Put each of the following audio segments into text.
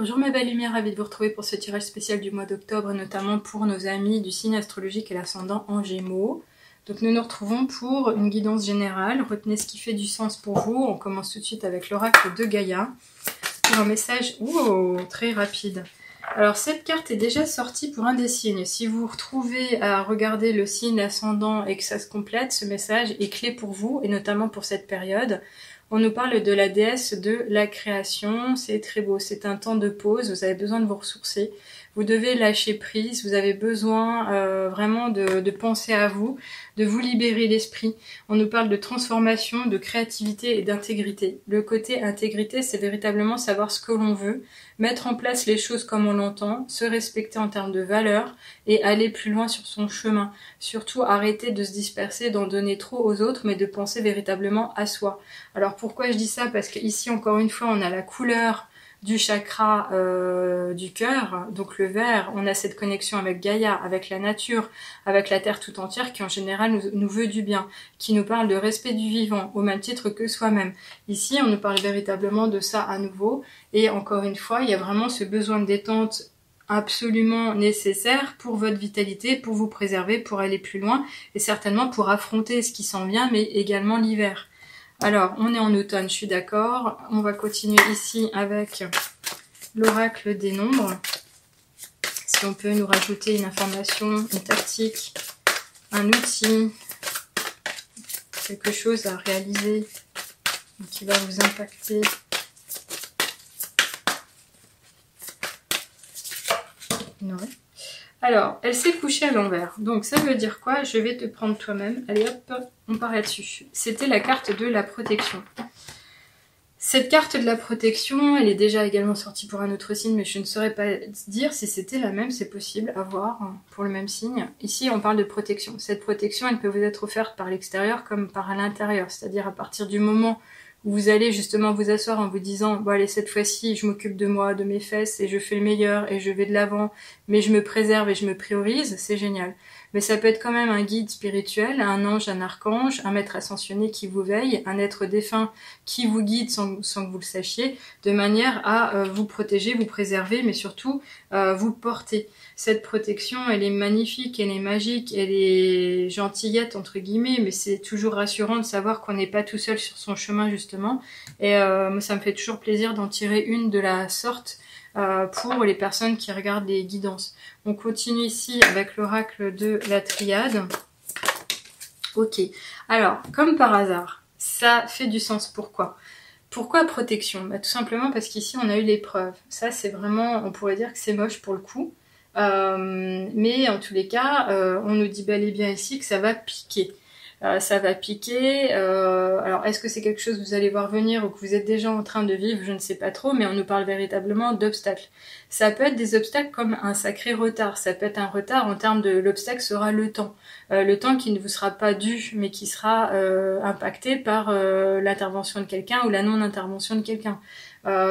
Bonjour mes belles lumières, ravie de vous retrouver pour ce tirage spécial du mois d'octobre, notamment pour nos amis du signe astrologique et l'ascendant en Gémeaux. Donc nous nous retrouvons pour une guidance générale, retenez ce qui fait du sens pour vous. On commence tout de suite avec l'oracle de Gaïa, pour un message très rapide. Alors cette carte est déjà sortie pour un des signes. Si vous vous retrouvez à regarder le signe ascendant et que ça se complète, ce message est clé pour vous, et notamment pour cette période. On nous parle de la déesse de la création, c'est très beau, c'est un temps de pause, vous avez besoin de vous ressourcer, vous devez lâcher prise, vous avez besoin vraiment de penser à vous, de vous libérer l'esprit. On nous parle de transformation, de créativité et d'intégrité. Le côté intégrité, c'est véritablement savoir ce que l'on veut, mettre en place les choses comme on l'entend, se respecter en termes de valeurs et aller plus loin sur son chemin. Surtout arrêter de se disperser, d'en donner trop aux autres, mais de penser véritablement à soi. Alors pourquoi je dis ça? Parce qu'ici, encore une fois, on a la couleur du chakra du cœur, donc le vert. On a cette connexion avec Gaïa, avec la nature, avec la terre tout entière qui en général nous veut du bien, qui nous parle de respect du vivant au même titre que soi-même. Ici on nous parle véritablement de ça à nouveau, et encore une fois il y a vraiment ce besoin de détente absolument nécessaire pour votre vitalité, pour vous préserver, pour aller plus loin et certainement pour affronter ce qui s'en vient, mais également l'hiver. Alors, on est en automne, je suis d'accord. On va continuer ici avec l'oracle des nombres. Si on peut nous rajouter une information, une tactique, un outil, quelque chose à réaliser qui va vous impacter. Non. Alors, elle s'est couchée à l'envers. Donc ça veut dire quoi? Je vais te prendre toi-même. Allez hop, on part là-dessus. C'était la carte de la protection. Cette carte de la protection, elle est déjà également sortie pour un autre signe, mais je ne saurais pas dire si c'était la même, c'est possible à voir pour le même signe. Ici, on parle de protection. Cette protection, elle peut vous être offerte par l'extérieur comme par l'intérieur, c'est-à-dire à partir du moment où vous allez justement vous asseoir en vous disant « Bon allez, cette fois-ci, je m'occupe de moi, de mes fesses, et je fais le meilleur, et je vais de l'avant, mais je me préserve et je me priorise », c'est génial. Mais ça peut être quand même un guide spirituel, un ange, un archange, un maître ascensionné qui vous veille, un être défunt qui vous guide sans que vous le sachiez, de manière à vous protéger, vous préserver, mais surtout vous porter. Cette protection, elle est magnifique, elle est magique, elle est gentillette entre guillemets, mais c'est toujours rassurant de savoir qu'on n'est pas tout seul sur son chemin justement. Et ça me fait toujours plaisir d'en tirer une de la sorte pour les personnes qui regardent les guidances. On continue ici avec l'oracle de la triade. Ok, alors comme par hasard, ça fait du sens. Pourquoi? Pourquoi protection? Bah, tout simplement parce qu'ici on a eu l'épreuve. Ça c'est vraiment, on pourrait dire que c'est moche pour le coup. Mais en tous les cas, on nous dit bel et bien ici que ça va piquer. Ça va piquer. Alors, est-ce que c'est quelque chose que vous allez voir venir ou que vous êtes déjà en train de vivre? Je ne sais pas trop, mais on nous parle véritablement d'obstacles. Ça peut être des obstacles comme un sacré retard. Ça peut être un retard en termes de l'obstacle sera le temps. Le temps qui ne vous sera pas dû, mais qui sera impacté par l'intervention de quelqu'un ou la non-intervention de quelqu'un.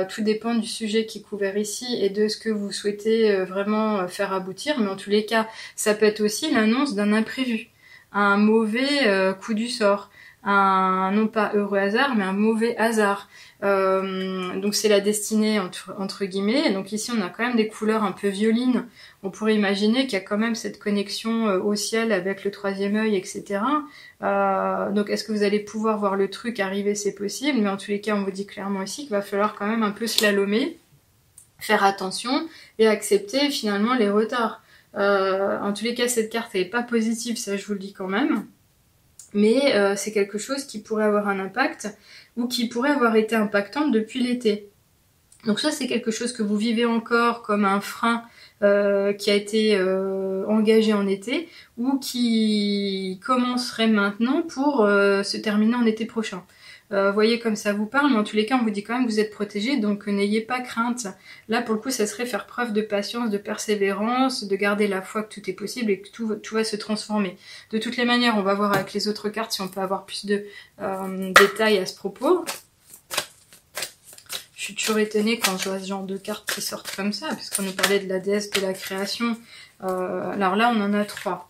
Tout dépend du sujet qui est couvert ici et de ce que vous souhaitez vraiment faire aboutir, mais en tous les cas, ça peut être aussi l'annonce d'un imprévu, un mauvais coup du sort, un non pas heureux hasard, mais un mauvais hasard. Donc c'est la destinée entre guillemets. Donc ici on a quand même des couleurs un peu violines. On pourrait imaginer qu'il y a quand même cette connexion au ciel avec le troisième œil, etc. Donc est-ce que vous allez pouvoir voir le truc arriver? C'est possible, mais en tous les cas on vous dit clairement ici qu'il va falloir quand même un peu slalomer, faire attention et accepter finalement les retards. En tous les cas cette carte elle est pas positive, ça je vous le dis quand même. Mais c'est quelque chose qui pourrait avoir un impact ou qui pourrait avoir été impactante depuis l'été. Donc ça c'est quelque chose que vous vivez encore comme un frein qui a été engagé en été ou qui commencerait maintenant pour se terminer en été prochain. Voyez comme ça vous parle, mais en tous les cas on vous dit quand même que vous êtes protégé, donc n'ayez pas crainte. Là pour le coup ça serait faire preuve de patience, de persévérance, de garder la foi que tout est possible et que tout va se transformer. De toutes les manières on va voir avec les autres cartes si on peut avoir plus de détails à ce propos. Je suis toujours étonnée quand je vois ce genre de cartes qui sortent comme ça, puisqu'on nous parlait de la déesse de la création. Alors là on en a 3.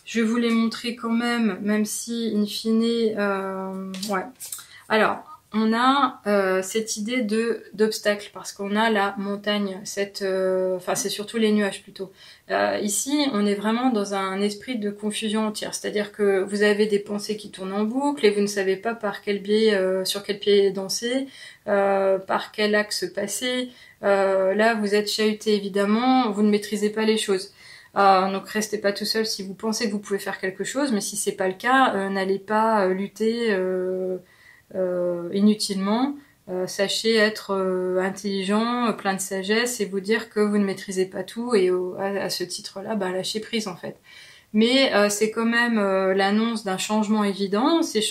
Je vais vous les montrer quand même si in fine... ouais. Alors, on a cette idée d'obstacle, parce qu'on a la montagne, enfin c'est surtout les nuages plutôt. Ici, on est vraiment dans un esprit de confusion entière, c'est-à-dire que vous avez des pensées qui tournent en boucle et vous ne savez pas par quel biais, sur quel pied danser, par quel axe passer. Là, vous êtes chahuté évidemment, vous ne maîtrisez pas les choses. Donc restez pas tout seul si vous pensez que vous pouvez faire quelque chose, mais si c'est pas le cas, n'allez pas lutter inutilement. Sachez être intelligent, plein de sagesse et vous dire que vous ne maîtrisez pas tout et à ce titre-là, lâchez prise en fait. Mais c'est quand même l'annonce d'un changement évident. C'est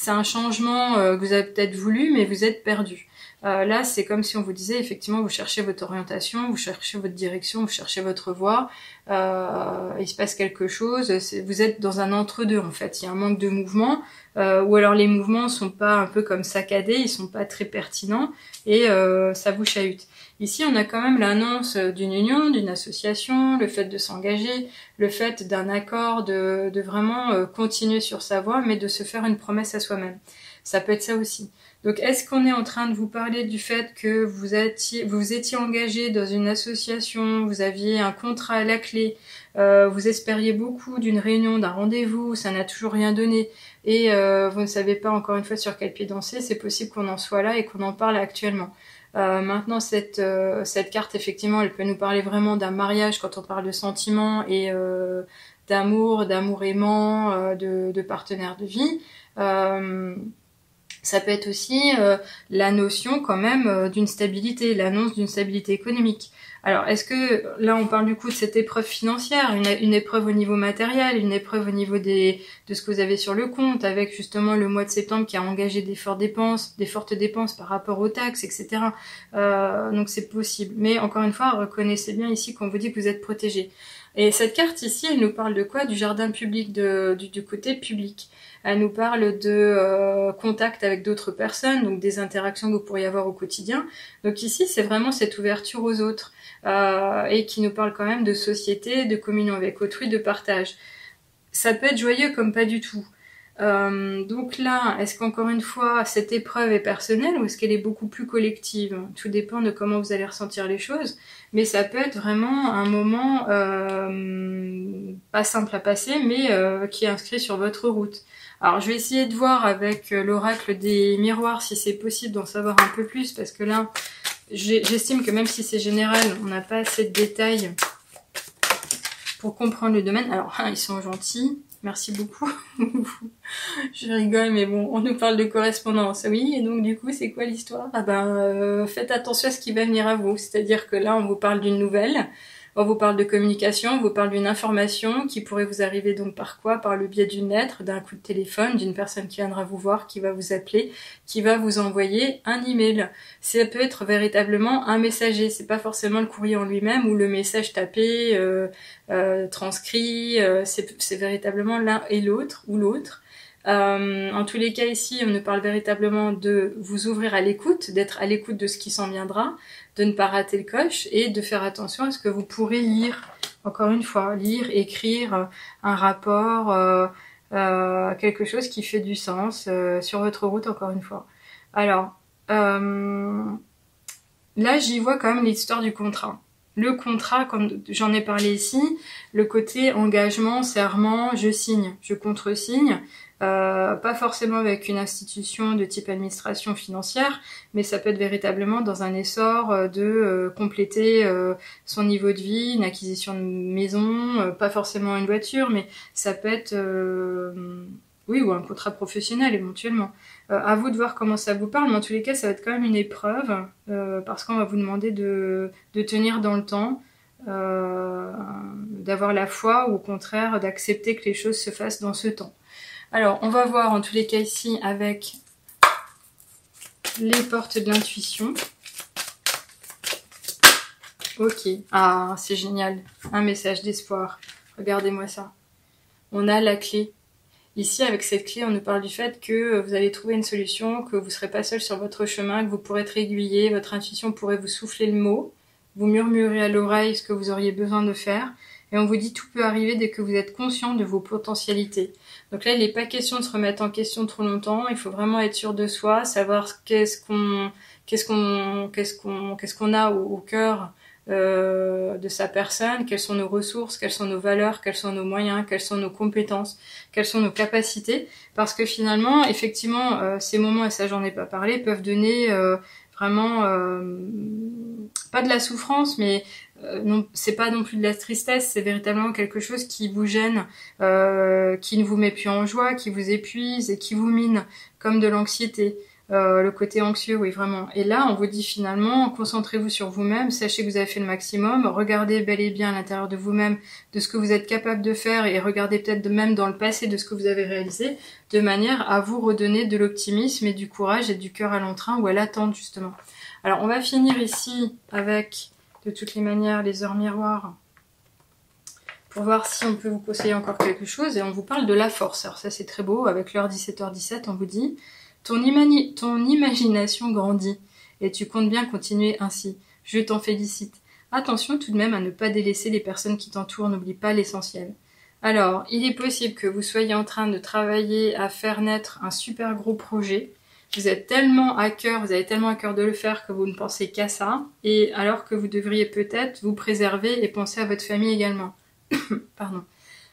un changement que vous avez peut-être voulu, mais vous êtes perdu. Là, c'est comme si on vous disait, effectivement, vous cherchez votre orientation, vous cherchez votre direction, vous cherchez votre voie, il se passe quelque chose, vous êtes dans un entre-deux, en fait. Il y a un manque de mouvement, ou alors les mouvements sont pas un peu comme saccadés, ils sont pas très pertinents, et ça vous chahute. Ici, on a quand même l'annonce d'une union, d'une association, le fait de s'engager, le fait d'un accord, de vraiment continuer sur sa voie, mais de se faire une promesse à soi-même. Ça peut être ça aussi. Donc, est-ce qu'on est en train de vous parler du fait que vous étiez engagé dans une association, vous aviez un contrat à la clé, vous espériez beaucoup d'une réunion, d'un rendez-vous, ça n'a toujours rien donné, et vous ne savez pas encore une fois sur quel pied danser, c'est possible qu'on en soit là et qu'on en parle actuellement. Maintenant, cette carte, effectivement, elle peut nous parler vraiment d'un mariage quand on parle de sentiments et d'amour aimant, de partenaire de vie. Ça peut être aussi la notion quand même d'une stabilité, l'annonce d'une stabilité économique. Alors, est-ce que là on parle du coup de cette épreuve financière, une épreuve au niveau matériel, une épreuve au niveau de ce que vous avez sur le compte, avec justement le mois de septembre qui a engagé des fortes dépenses par rapport aux taxes, etc. Donc c'est possible. Mais encore une fois, reconnaissez bien ici qu'on vous dit que vous êtes protégé. Et cette carte ici, elle nous parle de quoi? Du jardin public, du côté public. Elle nous parle de contact avec d'autres personnes, donc des interactions que vous pourriez avoir au quotidien. Donc ici, c'est vraiment cette ouverture aux autres et qui nous parle quand même de société, de communion avec autrui, de partage. Ça peut être joyeux comme pas du tout. Donc là, est-ce qu'encore une fois, cette épreuve est personnelle ou est-ce qu'elle est beaucoup plus collective? Tout dépend de comment vous allez ressentir les choses, mais ça peut être vraiment un moment pas simple à passer, mais qui est inscrit sur votre route. Alors je vais essayer de voir avec l'oracle des miroirs si c'est possible d'en savoir un peu plus, parce que là, j'estime que même si c'est général, on n'a pas assez de détails pour comprendre le domaine. Alors, ils sont gentils. Merci beaucoup. Je rigole, mais bon, on nous parle de correspondance. Oui, et donc du coup, c'est quoi l'histoire? Faites attention à ce qui va venir à vous. C'est-à-dire que là, on vous parle d'une nouvelle, on vous parle de communication, on vous parle d'une information qui pourrait vous arriver donc par quoi? Par le biais d'une lettre, d'un coup de téléphone, d'une personne qui viendra vous voir, qui va vous appeler, qui va vous envoyer un email. Ça peut être véritablement un messager, c'est pas forcément le courrier en lui-même ou le message tapé, transcrit, c'est véritablement l'un et l'autre ou l'autre. En tous les cas ici, on nous parle véritablement de vous ouvrir à l'écoute, d'être à l'écoute de ce qui s'en viendra, de ne pas rater le coche et de faire attention à ce que vous pourrez lire. Encore une fois, lire, écrire un rapport, quelque chose qui fait du sens sur votre route, encore une fois. Alors, là j'y vois quand même l'histoire du contrat. Le contrat, comme j'en ai parlé ici, le côté engagement, serment, je signe, je contresigne, pas forcément avec une institution de type administration financière, mais ça peut être véritablement dans un essor de compléter son niveau de vie, une acquisition de maison, pas forcément une voiture, mais ça peut être oui, ou un contrat professionnel éventuellement. À vous de voir comment ça vous parle, mais en tous les cas, ça va être quand même une épreuve, parce qu'on va vous demander de tenir dans le temps, d'avoir la foi, ou au contraire, d'accepter que les choses se fassent dans ce temps. Alors, on va voir en tous les cas ici avec les portes de l'intuition. Ok, ah, c'est génial, un message d'espoir. Regardez-moi ça. On a la clé. Ici, avec cette clé, on nous parle du fait que vous allez trouver une solution, que vous ne serez pas seul sur votre chemin, que vous pourrez être aiguillé, votre intuition pourrait vous souffler le mot, vous murmurer à l'oreille ce que vous auriez besoin de faire, Et on vous dit tout peut arriver dès que vous êtes conscient de vos potentialités. Donc là, il n'est pas question de se remettre en question trop longtemps. Il faut vraiment être sûr de soi, savoir qu'est-ce qu'on a au cœur de sa personne, quelles sont nos ressources, quelles sont nos valeurs, quels sont nos moyens, quelles sont nos compétences, quelles sont nos capacités. Parce que finalement, effectivement, ces moments, et ça j'en ai pas parlé, peuvent donner vraiment pas de la souffrance, mais non, c'est pas non plus de la tristesse, c'est véritablement quelque chose qui vous gêne, qui ne vous met plus en joie, qui vous épuise et qui vous mine, comme de l'anxiété. Le côté anxieux, oui, vraiment. Et là, on vous dit finalement, concentrez-vous sur vous-même, sachez que vous avez fait le maximum, regardez bel et bien à l'intérieur de vous-même de ce que vous êtes capable de faire et regardez peut-être même dans le passé de ce que vous avez réalisé, de manière à vous redonner de l'optimisme et du courage et du cœur à l'entrain ou à l'attente, justement. Alors, on va finir ici avec, de toutes les manières, les heures miroirs pour voir si on peut vous conseiller encore quelque chose. Et on vous parle de la force. Alors ça, c'est très beau. Avec l'heure 17h17, on vous dit... Ton imagination grandit et tu comptes bien continuer ainsi. Je t'en félicite. Attention tout de même à ne pas délaisser les personnes qui t'entourent, n'oublie pas l'essentiel. Alors, il est possible que vous soyez en train de travailler à faire naître un super gros projet. Vous êtes tellement à cœur, vous avez tellement à cœur de le faire que vous ne pensez qu'à ça, et alors que vous devriez peut-être vous préserver et penser à votre famille également. Pardon.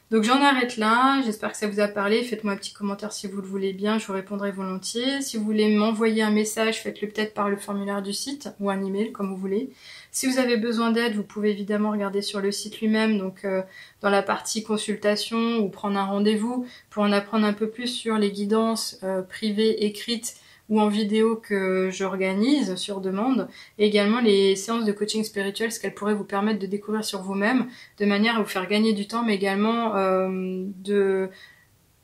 Donc j'en arrête là, j'espère que ça vous a parlé, faites-moi un petit commentaire si vous le voulez bien, je vous répondrai volontiers. Si vous voulez m'envoyer un message, faites-le peut-être par le formulaire du site ou un email comme vous voulez. Si vous avez besoin d'aide, vous pouvez évidemment regarder sur le site lui-même, donc dans la partie consultation ou prendre un rendez-vous pour en apprendre un peu plus sur les guidances privées écrites ou en vidéo que j'organise sur demande, et également les séances de coaching spirituel, ce qu'elles pourraient vous permettre de découvrir sur vous-même, de manière à vous faire gagner du temps, mais également de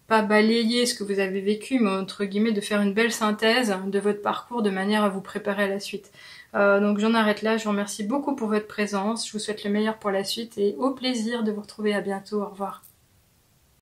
pas balayer ce que vous avez vécu, mais entre guillemets de faire une belle synthèse de votre parcours de manière à vous préparer à la suite. Donc j'en arrête là, je vous remercie beaucoup pour votre présence, je vous souhaite le meilleur pour la suite et au plaisir de vous retrouver, à bientôt, au revoir.